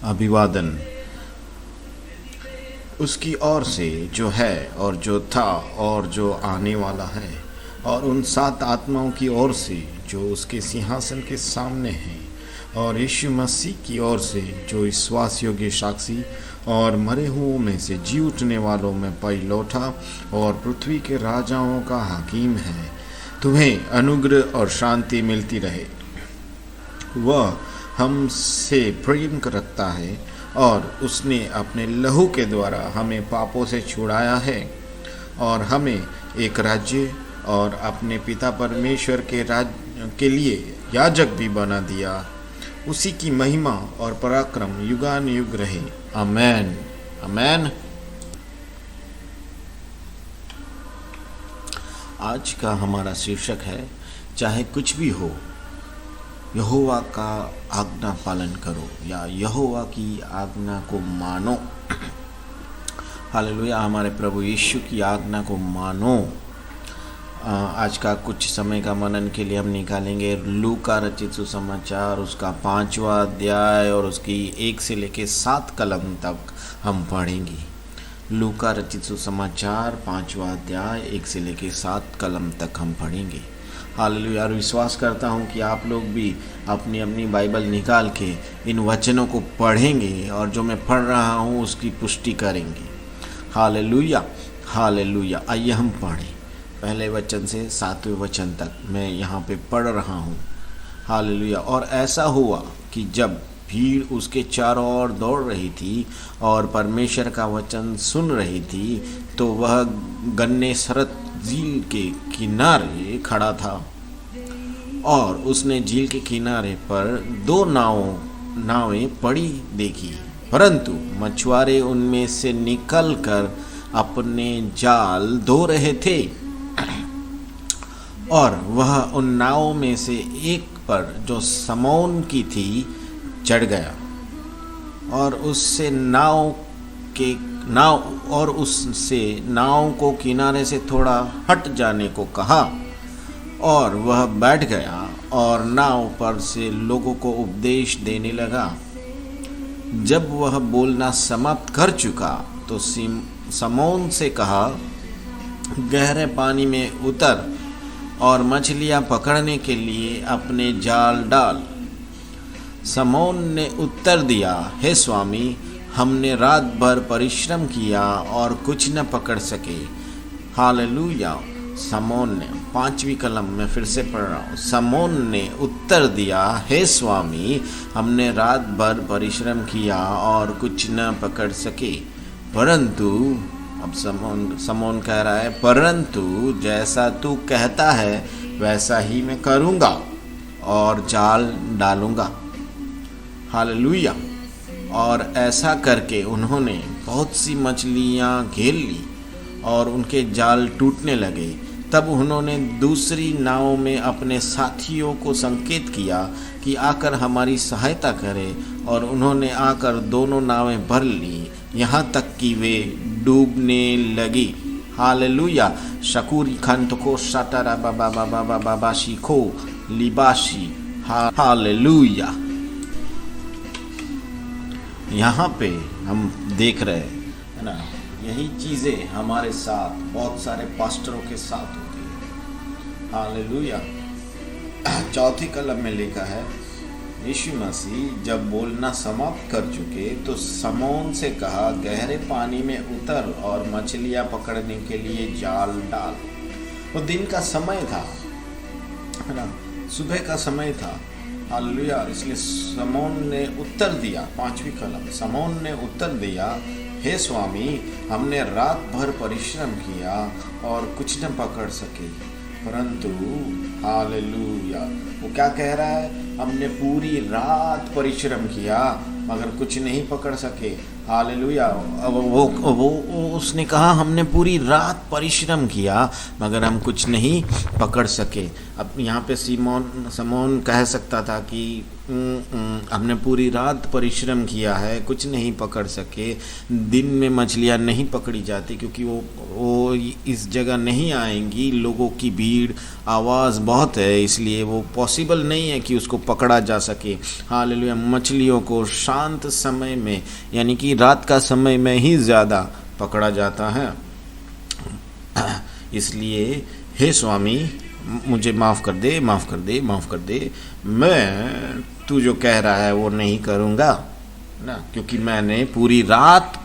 अभिवादन उसकी ओर से जो है और जो था और जो आने वाला है, और उन 7 आत्माओं की ओर से जो उसके सिंहासन के सामने हैं, और यीशु मसीह की ओर से जो विश्वास योग्य साक्षी और मरे हुओं में से जी उठने वालों में पहिलौठा और पृथ्वी के राजाओं का हाकिम है। तुम्हें अनुग्रह और शांति मिलती रहे। वह हमसे प्रेम रखता है और उसने अपने लहू के द्वारा हमें पापों से छुड़ाया है और हमें एक राज्य और अपने पिता परमेश्वर के राज्य के लिए याजक भी बना दिया। उसी की महिमा और पराक्रम युगान युग रहे। आमेन आमेन। आज का हमारा शीर्षक है, चाहे कुछ भी हो यहोवा का आज्ञा पालन करो, या यहोवा की आज्ञा को मानो। हालेलुया। हमारे प्रभु यीशु की आज्ञा को मानो। आज का कुछ समय का मनन के लिए हम निकालेंगे लूका रचित सुसमाचार, उसका 5वां अध्याय और उसकी 1 से लेकर 7 कलम तक हम पढ़ेंगे। लूका रचित सुसमाचार 5वां अध्याय 1 से लेकर 7 कलम तक हम पढ़ेंगे। हालेलुया। और विश्वास करता हूँ कि आप लोग भी अपनी अपनी बाइबल निकाल के इन वचनों को पढ़ेंगे और जो मैं पढ़ रहा हूँ उसकी पुष्टि करेंगे। Hallelujah hallelujah. आइए हम पढ़ें पहले वचन से 7वें वचन तक मैं यहाँ पे पढ़ रहा हूँ। हालेलुया। और ऐसा हुआ कि जब भीड़ उसके चारों ओर दौड़ रही थी और परमेश्वर का वचन सुन रही थी, तो वह गन्नेसरत झील के किनारे खड़ा था। और उसने झील के किनारे पर 2 नावें पड़ी देखी, परंतु मछुआरे उनमें से निकलकर अपने जाल धो रहे थे। और वह उन नावों में से एक पर जो समौन की थी चढ़ गया और उससे नाव को किनारे से थोड़ा हट जाने को कहा, और वह बैठ गया और नाव पर से लोगों को उपदेश देने लगा। जब वह बोलना समाप्त कर चुका तो समौन से कहा, गहरे पानी में उतर और मछलियां पकड़ने के लिए अपने जाल डाल। समौन ने उत्तर दिया, हे स्वामी, हमने रात भर परिश्रम किया और कुछ न पकड़ सके। हालेलुया। समौन ने 5वीं कलम में फिर से पढ़ रहा हूँ। समौन ने उत्तर दिया, हे स्वामी, हमने रात भर परिश्रम किया और कुछ न पकड़ सके, परंतु अब समौन कह रहा है, परंतु जैसा तू कहता है वैसा ही मैं करूँगा और जाल डालूँगा। हालेलुया। और ऐसा करके उन्होंने बहुत सी मछलियाँ घेर ली और उनके जाल टूटने लगे। तब उन्होंने दूसरी नाव में अपने साथियों को संकेत किया कि आकर हमारी सहायता करें, और उन्होंने आकर दोनों नावें भर ली, यहाँ तक कि वे डूबने लगी। हालेलुया। शकूरी खंत को सटारा बाबा बाबा बाबा बाशी खो लिबाशी। हालेलुया। यहाँ पे हम देख रहे हैं ना, यही चीज़ें हमारे साथ बहुत सारे पास्टरों के साथ होती है। हालेलुया। 4वीं कलम में लिखा है, यीशु मसीह जब बोलना समाप्त कर चुके तो समौन से कहा, गहरे पानी में उतर और मछलियाँ पकड़ने के लिए जाल डाल। वो दिन का समय था, है ना, सुबह का समय था। हालेलुया। इसलिए समौन ने उत्तर दिया, 5वीं कलम, समौन ने उत्तर दिया, हे स्वामी, हमने रात भर परिश्रम किया और कुछ न पकड़ सके, परंतु हालेलुया। वो क्या कह रहा है, हमने पूरी रात परिश्रम किया मगर कुछ नहीं पकड़ सके, हालेलुया। अब वो उसने कहा हमने पूरी रात परिश्रम किया मगर हम कुछ नहीं पकड़ सके। अब यहाँ पे समौन कह सकता था कि हमने पूरी रात परिश्रम किया है, कुछ नहीं पकड़ सके। दिन में मछलियाँ नहीं पकड़ी जाती क्योंकि वो इस जगह नहीं आएंगी, लोगों की भीड़, आवाज़ बहुत है, इसलिए वो पॉसिबल नहीं है कि उसको पकड़ा जा सके। हालेलुया। मछलियों को शांत समय में यानी कि रात का समय में ही ज़्यादा पकड़ा जाता है। इसलिए हे स्वामी मुझे माफ़ कर दे, माफ़ कर दे, माफ़ कर दे। मैं तू जो कह रहा है वो नहीं करूँगा ना, क्योंकि मैंने पूरी रात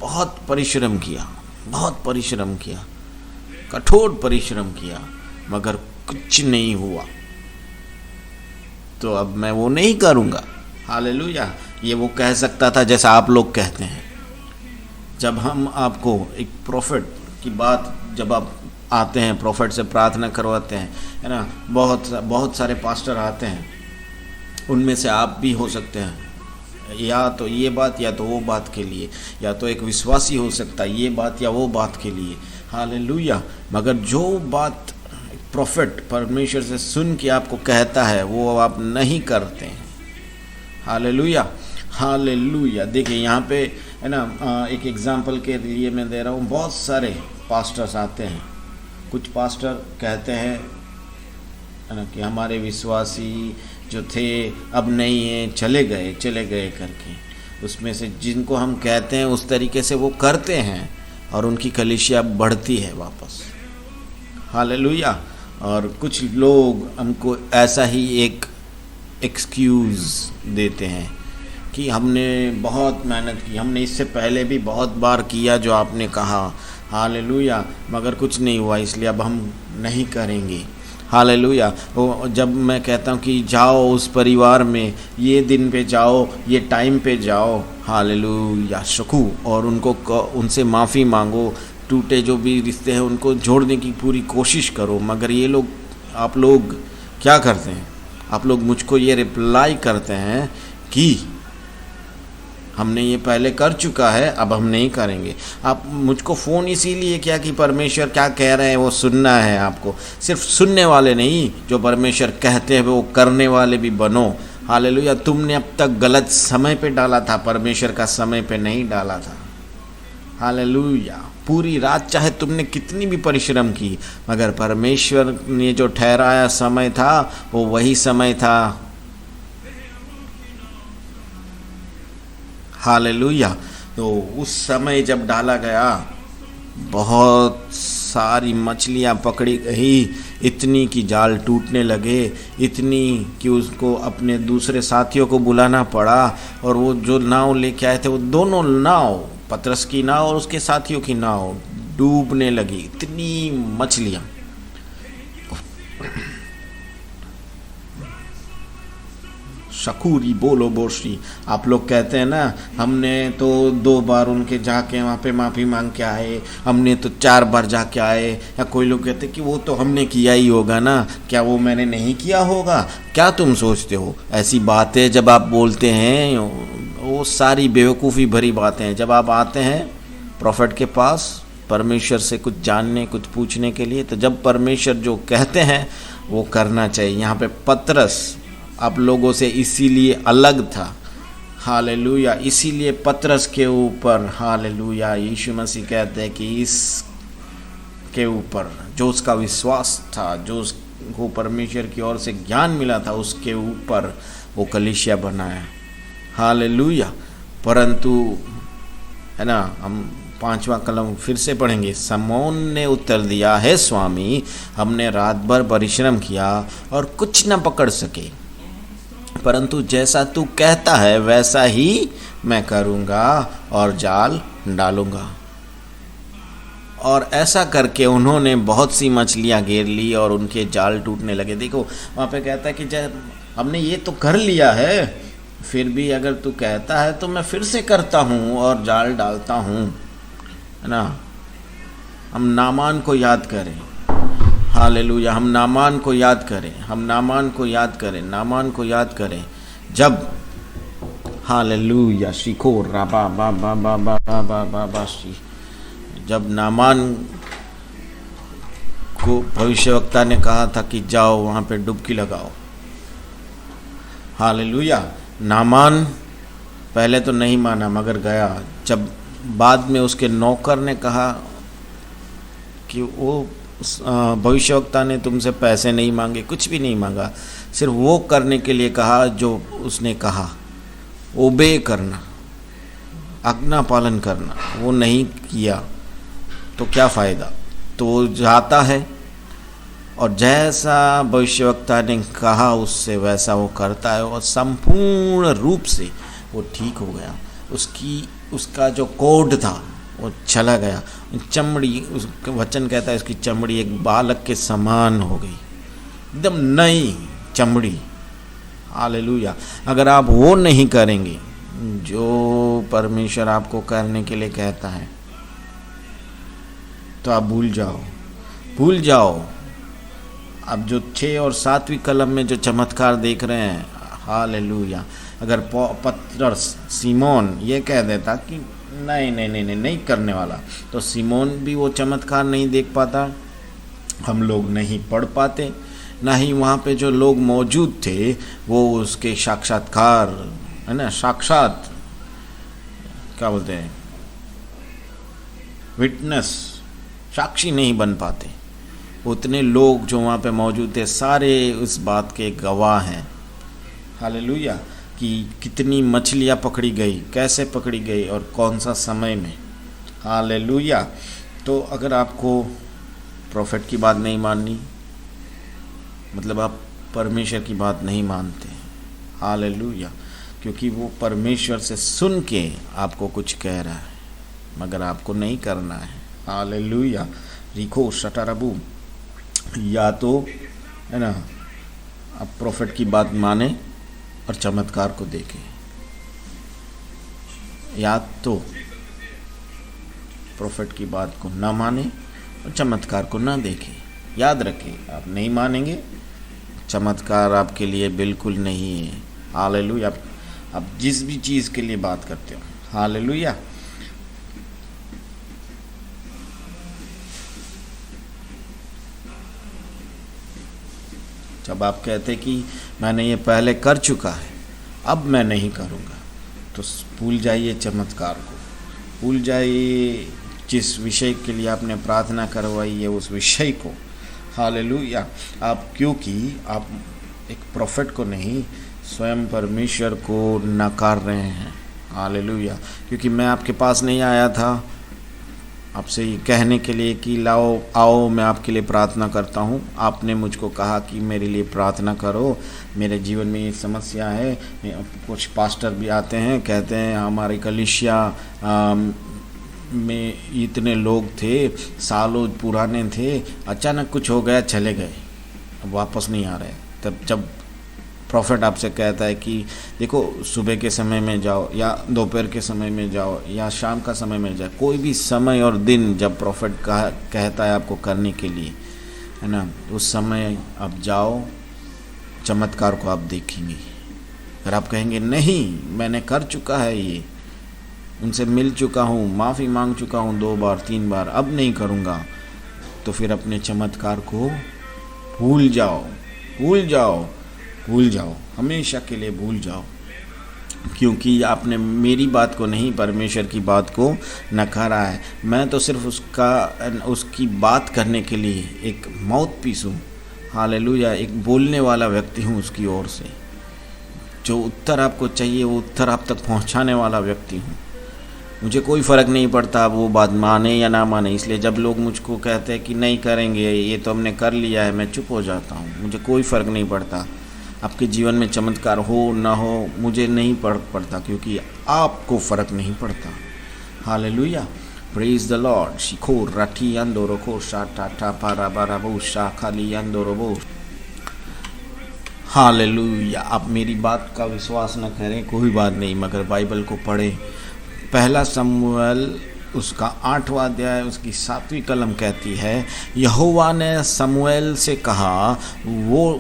बहुत परिश्रम किया, बहुत परिश्रम किया, कठोर परिश्रम किया मगर कुछ नहीं हुआ, तो अब मैं वो नहीं करूँगा। हालेलुया। ये वो कह सकता था जैसा आप लोग कहते हैं। जब हम आपको एक प्रॉफिट की बात, जब आप आते हैं प्रॉफिट से प्रार्थना करवाते हैं, है ना, बहुत सारे पास्टर आते हैं, उनमें से आप भी हो सकते हैं, या तो ये बात या तो वो बात के लिए, या तो एक विश्वासी हो सकता है ये बात या वो बात के लिए। हालेलुया। मगर जो बात प्रॉफिट परमेश्वर से सुन के आपको कहता है वो आप नहीं करते हैं। Hallelujah, hallelujah. देखिए यहाँ पे है ना, एक एग्जांपल के लिए मैं दे रहा हूँ। बहुत सारे पास्टर्स आते हैं, कुछ पास्टर कहते हैं है ना कि हमारे विश्वासी जो थे अब नहीं है, चले गए करके, उसमें से जिनको हम कहते हैं उस तरीके से वो करते हैं और उनकी कलीसिया बढ़ती है वापस। हालेलुया। और कुछ लोग हमको ऐसा ही एक एक्सक्यूज़ देते हैं कि हमने बहुत मेहनत की, हमने इससे पहले भी बहुत बार किया जो आपने कहा, हालेलुया, मगर कुछ नहीं हुआ, इसलिए अब हम नहीं करेंगे। हालेलुया। जब मैं कहता हूँ कि जाओ उस परिवार में, ये दिन पे जाओ, ये टाइम पे जाओ, हालेलुया, शकू, और उनसे माफ़ी मांगो, टूटे जो भी रिश्ते हैं उनको जोड़ने की पूरी कोशिश करो। मगर ये लोग, आप लोग क्या करते हैं? आप लोग मुझको ये रिप्लाई करते हैं कि हमने ये पहले कर चुका है, अब हम नहीं करेंगे। आप मुझको फ़ोन इसीलिए किया कि परमेश्वर क्या कह रहे हैं वो सुनना है आपको। सिर्फ सुनने वाले नहीं, जो परमेश्वर कहते हैं वो करने वाले भी बनो। हालेलुया। तुमने अब तक गलत समय पे डाला था, परमेश्वर का समय पे नहीं डाला था। हालेलुया। पूरी रात चाहे तुमने कितनी भी परिश्रम की, मगर परमेश्वर ने जो ठहराया समय था वो वही समय था। हालेलुया। तो उस समय जब डाला गया, बहुत सारी मछलियाँ पकड़ी गई, इतनी कि जाल टूटने लगे, इतनी कि उसको अपने दूसरे साथियों को बुलाना पड़ा, और वो जो नाव लेके आए थे वो दोनों नाव, पतरस की नाव और उसके साथियों की नाव, डूबने लगी। इतनी मछलियाँ। शकूरी बोलो बोशी। आप लोग कहते हैं ना, हमने तो 2 बार उनके जाके वहाँ पे माफ़ी मांग के आए, हमने तो 4 बार जाके आए। या कोई लोग कहते कि वो तो हमने किया ही होगा ना, क्या वो मैंने नहीं किया होगा? क्या तुम सोचते हो? ऐसी बातें जब आप बोलते हैं, वो सारी बेवकूफ़ी भरी बातें हैं। जब आप आते हैं प्रॉफिट के पास परमेश्वर से कुछ जानने, कुछ पूछने के लिए, तो जब परमेश्वर जो कहते हैं वो करना चाहिए। यहाँ पे पतरस आप लोगों से इसीलिए अलग था। हालेलुया। इसीलिए पतरस के ऊपर, हालेलुया, यीशु मसीह कहते हैं कि इस के ऊपर जो उसका विश्वास था, जो उसको परमेश्वर की ओर से ज्ञान मिला था, उसके ऊपर वो कलीसिया बनाया। हालेलुया। परंतु है ना, हम 5वां कलम फिर से पढ़ेंगे। समौन ने उत्तर दिया, हे स्वामी, हमने रात भर परिश्रम किया और कुछ न पकड़ सके, परंतु जैसा तू कहता है वैसा ही मैं करूँगा और जाल डालूँगा। और ऐसा करके उन्होंने बहुत सी मछलियाँ घेर ली और उनके जाल टूटने लगे। देखो वहाँ पे कहता है कि जब हमने ये तो कर लिया है, फिर भी अगर तू कहता है तो मैं फिर से करता हूँ और जाल डालता हूँ, है ना। हम नामान को याद करें। हालेलुया। हम नामान को याद करें, हम नामान को याद करें, नामान को याद करें। जब हालेलुया। शिखो राबा बा बा बा बा बा बा बा बा शी। जब नामान को भविष्यवक्ता ने कहा था कि जाओ वहाँ पे डुबकी लगाओ, हालेलुया, नामान पहले तो नहीं माना मगर गया। जब बाद में उसके नौकर ने कहा कि वो भविष्यवक्ता ने तुमसे पैसे नहीं मांगे, कुछ भी नहीं मांगा, सिर्फ वो करने के लिए कहा जो उसने कहा, ओबे करना, आज्ञा पालन करना, वो नहीं किया तो क्या फ़ायदा। तो वो जाता है और जैसा भविष्यवक्ता ने कहा उससे वैसा वो करता है और संपूर्ण रूप से वो ठीक हो गया। उसका जो कोड था वो चला गया। चमड़ी, उस वचन कहता है उसकी चमड़ी एक बालक के समान हो गई, एकदम नई चमड़ी। हालेलुया। अगर आप वो नहीं करेंगे जो परमेश्वर आपको करने के लिए कहता है तो आप भूल जाओ। अब जो 6 और 7वीं कलम में जो चमत्कार देख रहे हैं, हालेलुया, अगर पतरस सीमोन ये कह देता कि नहीं करने वाला, तो सीमोन भी वो चमत्कार नहीं देख पाता, हम लोग नहीं पढ़ पाते, ना ही वहाँ पे जो लोग मौजूद थे वो उसके साक्षात्कार, है ना, साक्षात क्या बोलते हैं, विटनेस, साक्षी नहीं बन पाते। उतने लोग जो वहाँ पे मौजूद थे सारे उस बात के गवाह हैं, हालेलुया, कि कितनी मछलियाँ पकड़ी गई, कैसे पकड़ी गई और कौन सा समय में, हालेलुया। तो अगर आपको प्रॉफिट की बात नहीं माननी, मतलब आप परमेश्वर की बात नहीं मानते, हालेलुया, क्योंकि वो परमेश्वर से सुन के आपको कुछ कह रहा है मगर आपको नहीं करना है, हालेलुया। रिखो शटरबू, या तो है ना आप प्रॉफिट की बात माने और चमत्कार को देखें, या तो प्रॉफिट की बात को ना माने और चमत्कार को ना देखें। याद रखें, आप नहीं मानेंगे, चमत्कार आपके लिए बिल्कुल नहीं है, हालेलुया। आप जिस भी चीज़ के लिए बात करते हो, हालेलुया, जब आप कहते कि मैंने ये पहले कर चुका है अब मैं नहीं करूँगा, तो भूल जाइए चमत्कार को, भूल जाइए जिस विषय के लिए आपने प्रार्थना करवाई है उस विषय को, हालेलुया। आप क्योंकि आप एक प्रोफेट को नहीं, स्वयं परमेश्वर को नकार रहे हैं, हालेलुया। क्योंकि मैं आपके पास नहीं आया था आपसे ये कहने के लिए कि लाओ आओ मैं आपके लिए प्रार्थना करता हूँ। आपने मुझको कहा कि मेरे लिए प्रार्थना करो, मेरे जीवन में ये समस्या है। कुछ पास्टर भी आते हैं, कहते हैं हमारी कलीसिया में इतने लोग थे, सालों पुराने थे, अचानक कुछ हो गया, चले गए, अब वापस नहीं आ रहे। तब जब प्रॉफिट आपसे कहता है कि देखो सुबह के समय में जाओ या दोपहर के समय में जाओ या शाम का समय में जाओ, कोई भी समय और दिन जब प्रॉफिट कहता है आपको करने के लिए, है ना, उस समय आप जाओ, चमत्कार को आप देखेंगे। अगर आप कहेंगे नहीं मैंने कर चुका है, ये उनसे मिल चुका हूँ, माफ़ी मांग चुका हूँ 2 बार 3 बार, अब नहीं करूँगा, तो फिर अपने चमत्कार को भूल जाओ, हमेशा के लिए भूल जाओ। क्योंकि आपने मेरी बात को नहीं, परमेश्वर की बात को नकारा है। मैं तो सिर्फ उसकी बात करने के लिए एक माउथ पीस हूँ, हालेलुया, एक बोलने वाला व्यक्ति हूँ उसकी ओर से। जो उत्तर आपको चाहिए वो उत्तर आप तक पहुँचाने वाला व्यक्ति हूँ। मुझे कोई फ़र्क नहीं पड़ता वो बात माने या ना माने। इसलिए जब लोग मुझको कहते हैं कि नहीं करेंगे, ये तो हमने कर लिया है, मैं चुप हो जाता हूँ। मुझे कोई फ़र्क नहीं पड़ता आपके जीवन में चमत्कार हो ना हो, मुझे नहीं पड़ता, क्योंकि आपको फ़र्क नहीं पड़ता। Hallelujah, praise the Lord. शिखो राठी अंदोरको शाटा टापा राबा शाखाली अंदोरबो। हालेलुया। आप मेरी बात का विश्वास न करें कोई बात नहीं, मगर बाइबल को पढ़ें। 1 शमूएल उसका 8वां अध्याय उसकी 7वीं कलम कहती है, यहोवा ने शमूएल से कहा,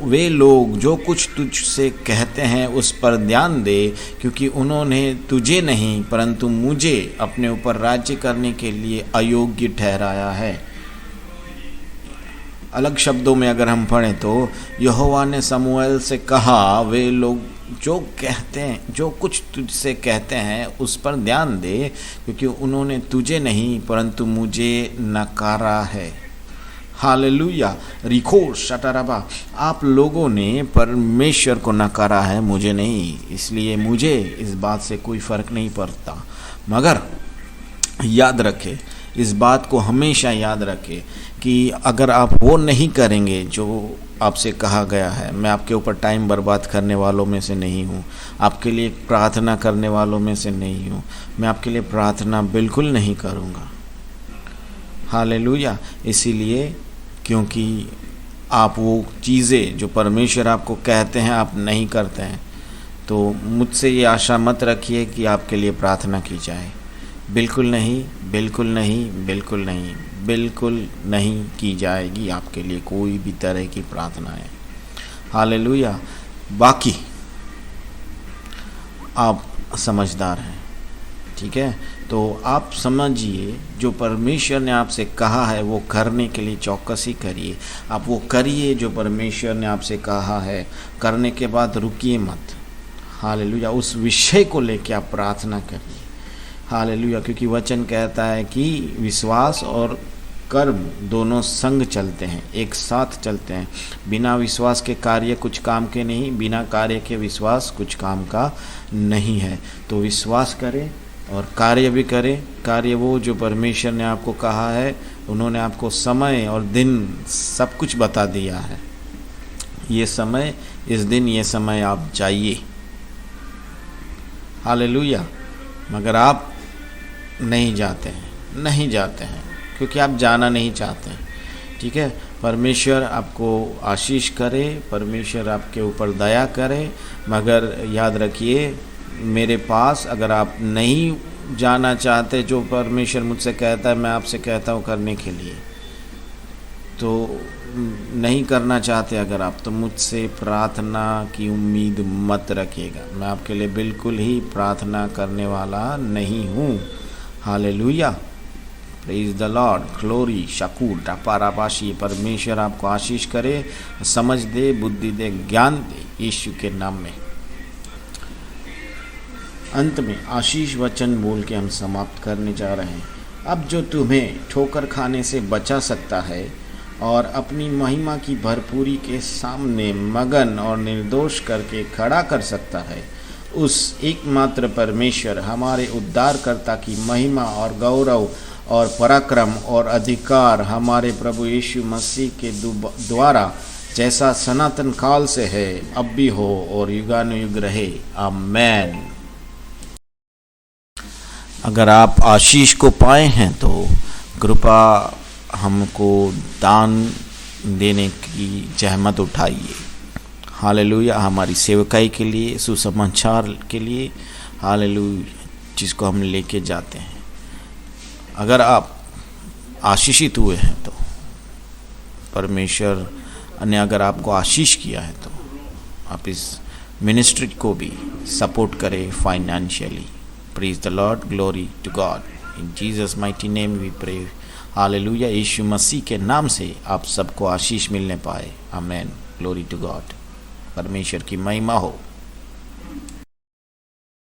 वे लोग जो कुछ तुझसे कहते हैं उस पर ध्यान दे, क्योंकि उन्होंने तुझे नहीं परंतु मुझे अपने ऊपर राज्य करने के लिए अयोग्य ठहराया है। अलग शब्दों में अगर हम पढ़ें तो यहोवा ने शमूएल से कहा, वे लोग जो कहते हैं, जो कुछ तुझसे कहते हैं उस पर ध्यान दे, क्योंकि उन्होंने तुझे नहीं परंतु मुझे नकारा है। हालेलुया। रिखो शटरबा, आप लोगों ने परमेश्वर को नकारा है, मुझे नहीं। इसलिए मुझे इस बात से कोई फ़र्क नहीं पड़ता। मगर याद रखें, इस बात को हमेशा याद रखें कि अगर आप वो नहीं करेंगे जो आपसे कहा गया है, मैं आपके ऊपर टाइम बर्बाद करने वालों में से नहीं हूँ, आपके लिए प्रार्थना करने वालों में से नहीं हूँ, मैं आपके लिए प्रार्थना बिल्कुल नहीं करूँगा। हालेलुया। इसीलिए क्योंकि आप वो चीज़ें जो परमेश्वर आपको कहते हैं आप नहीं करते हैं, तो मुझसे ये आशा मत रखिए कि आपके लिए प्रार्थना की जाए। बिल्कुल नहीं, बिल्कुल नहीं, बिल्कुल नहीं, बिल्कुल नहीं की जाएगी आपके लिए कोई भी तरह की प्रार्थनाएं। हालेलुया। बाकी आप समझदार हैं, ठीक है? तो आप समझिए, जो परमेश्वर ने आपसे कहा है वो करने के लिए चौकसी करिए। आप वो करिए जो परमेश्वर ने आपसे कहा है, करने के बाद रुकिए मत। हालेलुया। उस विषय को लेकर आप प्रार्थना करिए। हालेलुया। क्योंकि वचन कहता है कि विश्वास और कर्म दोनों संग चलते हैं, एक साथ चलते हैं। बिना विश्वास के कार्य कुछ काम के नहीं, बिना कार्य के विश्वास कुछ काम का नहीं है। तो विश्वास करें और कार्य भी करें। कार्य वो जो परमेश्वर ने आपको कहा है, उन्होंने आपको समय और दिन सब कुछ बता दिया है। ये समय, इस दिन, ये समय आप जाइए। हालेलुया। मगर आप नहीं जाते हैं क्योंकि आप जाना नहीं चाहते हैं, ठीक है? परमेश्वर आपको आशीष करे, परमेश्वर आपके ऊपर दया करे। मगर याद रखिए, मेरे पास अगर आप नहीं जाना चाहते, जो परमेश्वर मुझसे कहता है मैं आपसे कहता हूँ करने के लिए, तो नहीं करना चाहते अगर आप, तो मुझसे प्रार्थना की उम्मीद मत रखिएगा। मैं आपके लिए बिल्कुल ही प्रार्थना करने वाला नहीं हूँ। Hallelujah. Praise the Lord. Glory शकूर टापारापाशी। परमेश्वर आपको आशीष करे, समझ दे, बुद्धि दे, ज्ञान दे, यीशु के नाम में। अंत में आशीष वचन बोल के हम समाप्त करने जा रहे हैं। अब जो तुम्हें ठोकर खाने से बचा सकता है और अपनी महिमा की भरपूरी के सामने मगन और निर्दोष करके खड़ा कर सकता है, उस एकमात्र परमेश्वर हमारे उद्धारकर्ता की महिमा और गौरव और पराक्रम और अधिकार हमारे प्रभु यीशु मसीह के द्वारा जैसा सनातन काल से है, अब भी हो और युगानुयुग रहे। आमेन। अगर आप आशीष को पाए हैं तो कृपा हमको दान देने की जहमत उठाइए। हालेलुया। हमारी सेवकाई के लिए, सुसमाचार के लिए, हालेलुया, जिसको हम लेके जाते हैं। अगर आप आशीषित हुए हैं तो परमेश्वर ने अगर आपको आशीष किया है तो आप इस मिनिस्ट्री को भी सपोर्ट करें financially. Praise the Lord. Glory to God. In Jesus mighty name we pray. Hallelujah. यीशु मसीह के नाम से आप सबको आशीष मिलने पाए। आमेन। Glory to God. परमेश्वर की महिमा हो।